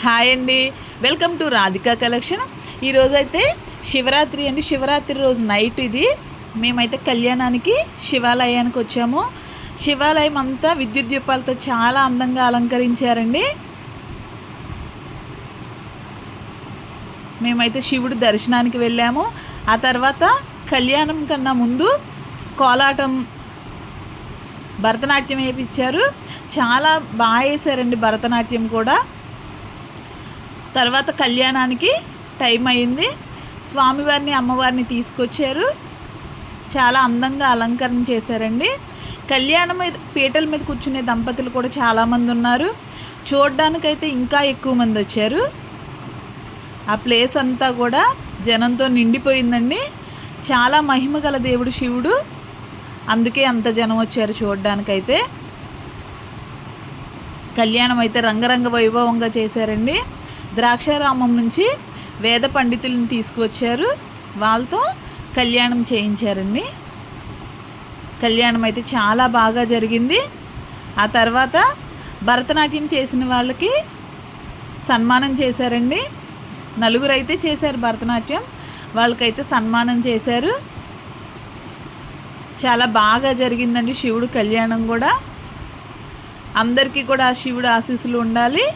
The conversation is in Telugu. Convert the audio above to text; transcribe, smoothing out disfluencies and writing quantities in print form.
హాయ్ అండి, వెల్కమ్ టు రాధికా కలెక్షన్. ఈరోజైతే శివరాత్రి అండి. శివరాత్రి రోజు నైట్ ఇది మేమైతే కళ్యాణానికి శివాలయానికి వచ్చాము. శివాలయం అంతా విద్యుత్ దీపాలతో చాలా అందంగా అలంకరించారండి. మేమైతే శివుడు దర్శనానికి వెళ్ళాము. ఆ తర్వాత కళ్యాణం కన్నా ముందు కోలాటం, భరతనాట్యం వేయించారు. చాలా బాగా వేశారండి భరతనాట్యం కూడా. తర్వాత కళ్యాణానికి టైం అయింది. స్వామివారిని అమ్మవారిని తీసుకొచ్చారు. చాలా అందంగా అలంకరణ చేశారండి. కళ్యాణం మీద పీటల మీద కూర్చునే దంపతులు కూడా చాలామంది ఉన్నారు. చూడడానికైతే ఇంకా ఎక్కువ మంది వచ్చారు. ఆ ప్లేస్ అంతా కూడా జనంతో నిండిపోయిందండి. చాలా మహిమ గల దేవుడు శివుడు, అందుకే అంత జనం వచ్చారు చూడడానికైతే. కళ్యాణం అయితే రంగరంగ వైభవంగా చేశారండి. ద్రాక్షారామం నుంచి వేద పండితులను తీసుకువచ్చారు. వాళ్ళతో కళ్యాణం చేయించారండి. కళ్యాణం అయితే చాలా బాగా జరిగింది. ఆ తర్వాత భరతనాట్యం చేసిన వాళ్ళకి సన్మానం చేశారండి. నలుగురు అయితే చేశారు భరతనాట్యం, వాళ్ళకైతే సన్మానం చేశారు. చాలా బాగా జరిగిందండి శివుడు కళ్యాణం కూడా. అందరికీ కూడా శివుడు ఆశీస్సులు ఉండాలి.